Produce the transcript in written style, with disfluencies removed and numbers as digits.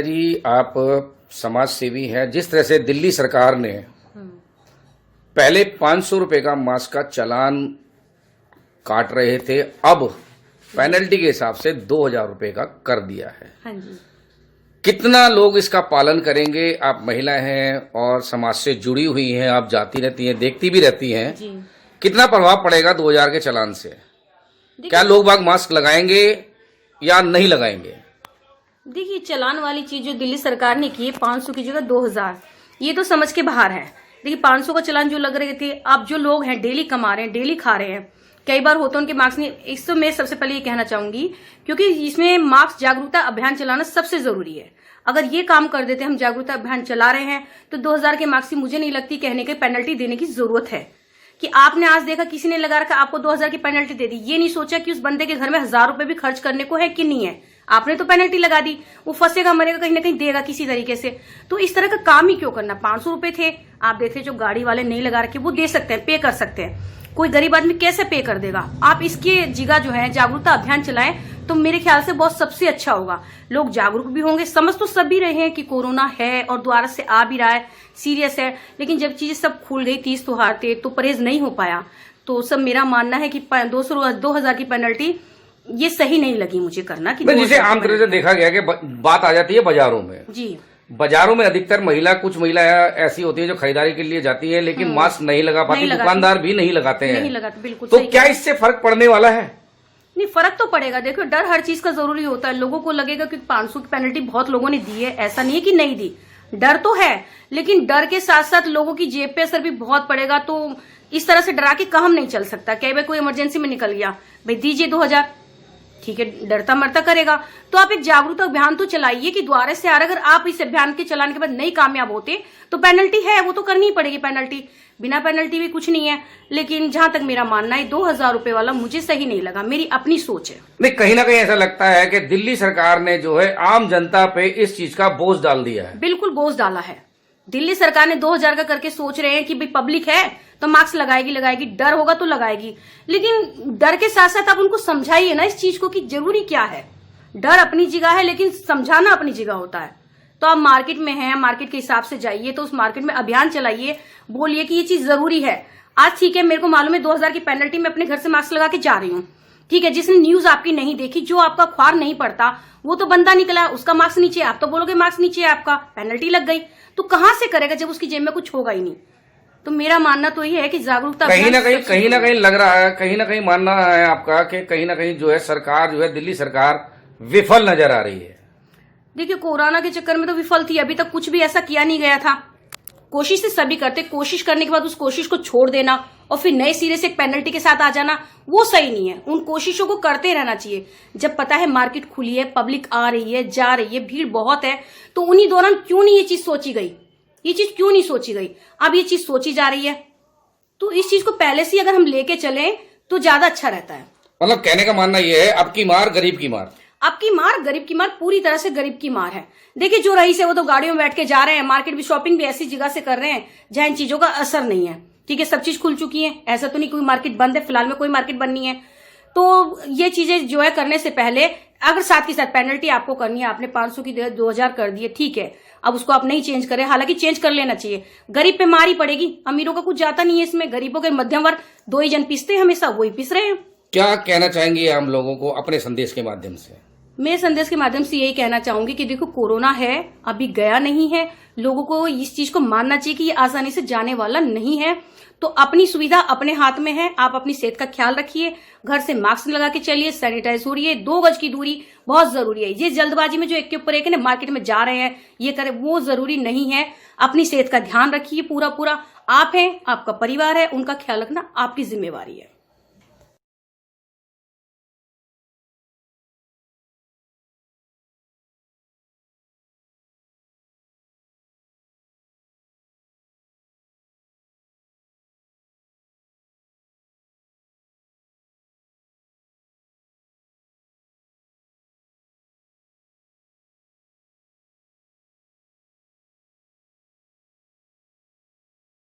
गीता जी, आप समाज सेवी हैं। जिस तरह से दिल्ली सरकार ने पहले 500 रुपए का मास्क का चालान काट रहे थे, अब पेनल्टी के हिसाब से 2000 रुपए का कर दिया है। हाँ जी। कितना लोग इसका पालन करेंगे? आप महिला हैं और समाज से जुड़ी हुई हैं, आप जाती रहती हैं, देखती भी रहती हैं जी। कितना प्रभाव पड़ेगा 2000 के चालान से? क्या लोग बाग मास्क लगाएंगे या नहीं लगाएंगे? देखिए, चालान वाली चीज जो दिल्ली सरकार ने की है 500 की जगह 2000, ये तो समझ के बाहर है। देखिए 500 का चालान जो लग रहे थे, अब जो लोग हैं डेली कमा रहे हैं, डेली खा रहे हैं, कई बार होता है उनके मास्क नहीं। इससे मैं सबसे पहले ये कहना चाहूंगी, क्योंकि इसमें मास्क जागरूकता अभियान चलाना सबसे जरूरी है। अगर ये काम कर देते, हम जागरूकता अभियान चला रहे हैं, तो 2000 के मास्क की मुझे नहीं लगती कहने के पेनल्टी देने की जरूरत है। कि आपने आज देखा किसी ने लगा रखा, आपको 2000 की पेनल्टी दे दी, ये नहीं सोचा कि उस बंदे के घर में 1000 रुपए भी खर्च करने को है कि नहीं है। आपने तो पेनल्टी लगा दी, वो फंसेगा मरेगा, कहीं ना कहीं देगा किसी तरीके से। तो इस तरह का काम ही क्यों करना? 500 रुपए थे, आप देख रहे जो गाड़ी वाले नहीं लगा रखे वो दे सकते हैं, पे कर सकते हैं। कोई गरीब आदमी कैसे पे कर देगा? आप इसके जगह जो है जागरूकता अभियान चलाएं, तो मेरे ख्याल से बहुत सबसे अच्छा होगा। लोग जागरूक भी होंगे, समझ तो सब भी रहे हैं कि कोरोना है और दोबारा से आ भी रहा है, सीरियस है। लेकिन जब चीजें सब खुल गई, 30 त्योहार थे, तो परहेज नहीं हो पाया। तो सब मेरा मानना है कि 2000 की पेनल्टी ये सही नहीं लगी मुझे करना। कि जिसे आम तरह से देखा गया कि बात आ जाती है बाजारों में। जी, बाजारों में अधिकतर कुछ महिला ऐसी होती है जो खरीदारी के लिए जाती है, लेकिन मास्क नहीं लगा पाती, दुकानदार भी नहीं लगाते हैं। नहीं लगाते, बिल्कुल। तो क्या इससे फर्क पड़ने वाला है? नहीं, फर्क तो पड़ेगा। देखो, डर हर चीज का जरूरी होता है। लोगों को लगेगा कि 500 की पेनल्टी बहुत लोगों ने दी है, ऐसा नहीं है कि नहीं दी, डर तो है, लेकिन डर के साथ साथ लोगों की जेब पे असर भी बहुत पड़ेगा। तो इस तरह से डरा के काम नहीं चल सकता। कई बार कोई इमरजेंसी में निकल गया, भाई दीजिए 2000, ठीक है, डरता मरता करेगा। तो आप एक जागरूकता अभियान तो चलाइए कि द्वारा से अगर आप इस अभियान के चलाने के बाद नहीं कामयाब होते तो पेनल्टी है, वो तो करनी ही पड़ेगी पेनल्टी। बिना पेनल्टी भी कुछ नहीं है। लेकिन जहां तक मेरा मानना है 2000 रुपए वाला मुझे सही नहीं लगा, मेरी अपनी सोच है। नहीं, कहीं ना कहीं ऐसा लगता है कि दिल्ली सरकार ने जो है आम जनता पे इस चीज का बोझ डाल दिया है। बिल्कुल बोझ डाला है। दिल्ली सरकार ने 2000 का करके सोच रहे हैं कि भाई पब्लिक है तो मास्क लगाएगी, डर होगा तो लगाएगी। लेकिन डर के साथ साथ आप उनको समझाइए ना इस चीज को कि जरूरी क्या है। डर अपनी जगह है, लेकिन समझाना अपनी जगह होता है। तो आप मार्केट में हैं, मार्केट के हिसाब से जाइए, तो उस मार्केट में अभियान चलाइए, बोलिए कि ये चीज जरूरी है। आज ठीक है, मेरे को मालूम है 2000 की पेनल्टी, मैं अपने घर से मास्क लगा के जा रही हूँ, ठीक है। जिसने न्यूज आपकी नहीं देखी, जो आपका ख्वार नहीं पड़ता, वो तो बंदा निकला, उसका मास्क नीचे, आप तो बोलोगे मास्क नीचे है आपका, पेनल्टी लग गई, तो कहां से करेगा जब उसकी जेब में कुछ होगा ही नहीं। तो मेरा मानना तो ये है कि जागरूकता कहीं ना कहीं लग रहा है, कहीं ना कहीं मानना है आपका कि कहीं ना कहीं जो है सरकार जो है दिल्ली सरकार विफल नजर आ रही है। देखिए, कोरोना के चक्कर में तो विफल थी, अभी तक कुछ भी ऐसा किया नहीं गया था। कोशिश से सभी करते, कोशिश करने के बाद उस कोशिश को छोड़ देना और फिर नए सिरे से एक पेनल्टी के साथ आ जाना, वो सही नहीं है। उन कोशिशों को करते रहना चाहिए। जब पता है मार्केट खुली है, पब्लिक आ रही है, जा रही है, भीड़ बहुत है, तो उन्हीं दौरान क्यों नहीं ये चीज सोची गई? ये चीज क्यों नहीं सोची गई? अब ये चीज सोची जा रही है, तो इस चीज को पहले से अगर हम लेके चलें तो ज्यादा अच्छा रहता है। मतलब कहने का मानना ये है, अब की मार गरीब की मार, आपकी मार गरीब की मार, पूरी तरह से गरीब की मार है। देखिए, जो रईस है वो तो गाड़ियों में बैठ के जा रहे हैं, मार्केट भी, शॉपिंग भी ऐसी जगह से कर रहे हैं जहां इन चीजों का असर नहीं है, ठीक है। सब चीज खुल चुकी है, ऐसा तो नहीं कोई मार्केट बंद है, फिलहाल में कोई मार्केट बंद नहीं है। तो ये चीजें जो है करने से पहले अगर साथ के साथ पेनल्टी आपको करनी है, आपने 500 की 2000 कर दी है, ठीक है, अब उसको आप नहीं चेंज करें, हालांकि चेंज कर लेना चाहिए। गरीब पे मार ही पड़ेगी, अमीरों का कुछ जाता नहीं है इसमें। गरीबों के मध्यम वर्ग दो ही जन पिसते हैं, हमेशा वही पिस रहे हैं। क्या कहना चाहेंगे आम लोगों को अपने संदेश के माध्यम से? मैं संदेश के माध्यम से यही कहना चाहूंगी कि देखो, कोरोना है, अभी गया नहीं है। लोगों को इस चीज को मानना चाहिए कि ये आसानी से जाने वाला नहीं है। तो अपनी सुविधा अपने हाथ में है। आप अपनी सेहत का ख्याल रखिए, घर से मास्क लगा के चलिए, सैनिटाइज हो रही है, 2 गज की दूरी बहुत जरूरी है। ये जल्दबाजी में जो एक के ऊपर एक मार्केट में जा रहे हैं, ये करें, वो जरूरी नहीं है। अपनी सेहत का ध्यान रखिए पूरा। आप हैं, आपका परिवार है, उनका ख्याल रखना आपकी जिम्मेवारी है।